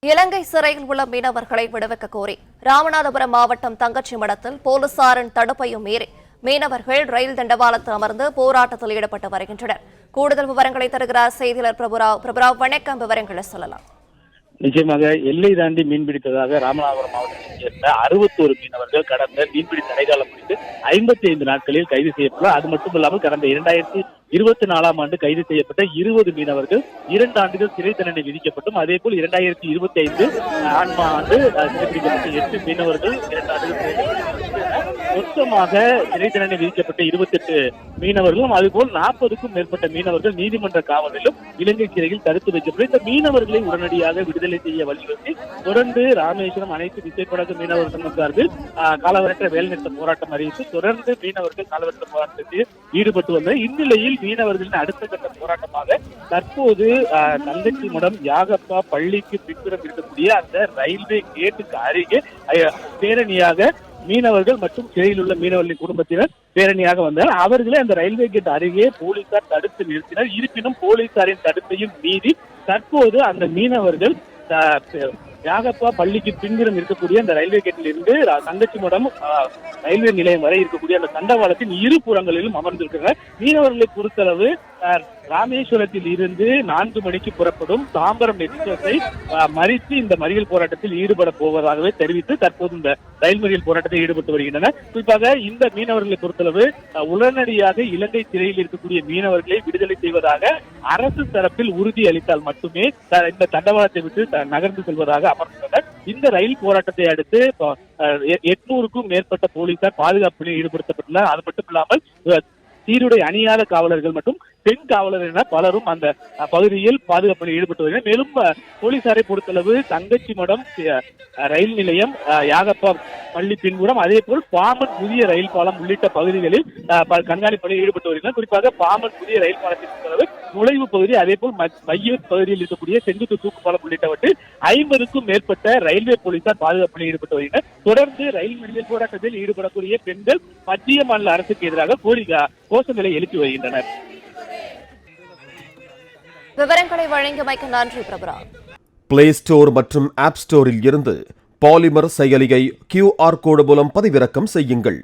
இலங்கை சிறையில் உள்ள மீனவர்களை விடுவிக்க கோரி ராமநாதபுரம் மாவட்டம் தங்கச்சிமடத்தில் போலீசாரின் தடுப்பையும் மீறி மீனவர்கள் ரயில் தண்டவாளத்தில் அமர்ந்து போராட்டத்தில் ஈடுபட்டு வருகின்றனர். கூடுதல் விவரங்களை தருகிறார் செய்தியாளர் பிரபுராவ். பிரபுராவ், வணக்கம். விவரங்களை சொல்லலாம். நிச்சயமாக எல்லை தாண்டி மீன்பிடித்ததாக ராமநாதபுரம் மாவட்டத்தைச் சேர்ந்த 61 மீனவர்கள் கடந்த மீன்பிடி தடைகாலம் முடிந்து 55 நாட்களில் கைது செய்யப்பட்டார். அது மட்டுமில்லாமல் கடந்த 2024ஆம் ஆண்டு கைது செய்யப்பட்ட 20 மீனவர்கள் 2 ஆண்டுகள் சிறை தண்டனை விதிக்கப்பட்டும், அதே போல் 2025 ஆண்டு சிறைப்பிடிக்கப்பட்ட 8 மீனவர்கள் 2 ஆண்டுகள் சிறை மொத்தமாக சிறை தண்டனை விதிக்கப்பட்ட 28 மீனவர்களும் அதுபோல் 40க்கும் மேற்பட்ட மீனவர்கள் நீதிமன்ற காவலிலும் இலங்கை சிறையில் தடுத்து வைக்கப்படும். இந்த மீனவர்களை உடனடியாக விடுதலை செய்ய வலியுறுத்தி தொடர்ந்து ராமேஸ்வரம் அனைத்து விசைப்படகு மீனவர் சங்கம் சார்பில் காலவரற்ற வேலைநிறுத்த போராட்டம் அறிவித்து தொடர்ந்து மீனவர்கள் காலவரற்ற போராட்டத்தில் ஈடுபட்டு வந்த இந்நிலையில் மீனவர்களின் அடுத்த கட்ட போராட்டமாக தற்போது தங்கச்சிமடம் யாகப்பா பள்ளிக்கு பின்புறம் இருக்கக்கூடிய அந்த ரயில்வே கேட்டுக்கு அருகே பேரணியாக மீனவர்கள் மற்றும் சிறையில் உள்ள மீனவர்களின் குடும்பத்தினர் பேரணியாக வந்தார். அவர்களை அந்த ரயில்வே கேட் அருகே போலீசார் தடுத்து நிறுத்தினர். இருப்பினும் போலீசாரின் தடுப்பையும் மீறி தற்போது அந்த மீனவர்கள் யாகப்பா பள்ளிக்கு பின்புறம் இருக்கக்கூடிய அந்த ரயில்வே கேட்டில் இருந்து தங்கச்சிமடம் ரயில்வே நிலையம் வரை இருக்கக்கூடிய அந்த தண்டவாளத்தின் இரு புறங்களிலும் அமர்ந்திருக்கிறார். மீனவர்களை பொறுத்தளவு ராமேஸ்வரத்தில் இருந்து 4 மணிக்கு புறப்படும் தாம்பரம் எக்ஸ்பிரஸை மறித்து இந்த மறியல் போராட்டத்தில் ஈடுபட போவதாகவே தெரிவித்து தற்போது இந்த ரயில் மறியல் போராட்டத்தில் ஈடுபட்டு வருகின்றனர். குறிப்பாக இந்த மீனவர்களை பொறுத்தளவு உடனடியாக இலங்கை சிறையில் இருக்கக்கூடிய மீனவர்களை விடுதலை செய்வதாக அரசு தரப்பில் உறுதி அளித்தால் மட்டுமே இந்த தண்டவாளத்தை விட்டு நகர்ந்து செல்வதாக அமர்ந்துள்ளனர். இந்த ரயில் போராட்டத்தை அடுத்து 800க்கும் மேற்பட்ட போலீசார் பாதுகாப்பில் ஈடுபடுத்தப்பட்டுள்ளனர். அது மட்டும் இல்லாமல் சீருடை அணியாத காவலர்கள் மற்றும் பெண் காவலர் என பலரும் அந்த பகுதியில் பாதுகாப்பில் ஈடுபட்டு வருகின்றனர். மேலும் போலீசாரை பொறுத்தளவு தங்கச்சிமடம் ரயில் நிலையம், யாகப்பா பள்ளி பின்புறம், அதே போல் பாம்பன் புதிய ரயில் பாலம் உள்ளிட்ட பகுதிகளில் கண்காணிப்பில் ஈடுபட்டு வருகின்றனர். குறிப்பாக பாம்பன் புதிய ரயில் பாலத்தின் பொறுத்தளவு நுழைவு பகுதி, அதே போல் மைய பகுதியில் இருக்கக்கூடிய செங்குத்து தூக்கு பாலம் உள்ளிட்டவற்றில் 50க்கும் மேற்பட்ட ரயில்வே போலீசார் பாதுகாப்பில் ஈடுபட்டு வருகின்றனர். தொடர்ந்து ரயில் மறியல் போராட்டத்தில் ஈடுபடக்கூடிய பெண்கள் மத்திய மாநில அரசுக்கு எதிராக கோஷங்களை எழுப்பி வருகின்றனர். விவரங்களை வழங்கியமைக்கு நன்றி பிரபுராவ். பிளே ஸ்டோர் மற்றும் ஆப் ஸ்டோரில் இருந்து பாலிமர் செயலியை QR கோடு மூலம் பதிவிறக்கம் செய்யுங்கள்.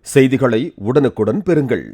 செய்திகளை உடனுக்குடன் பெறுங்கள்.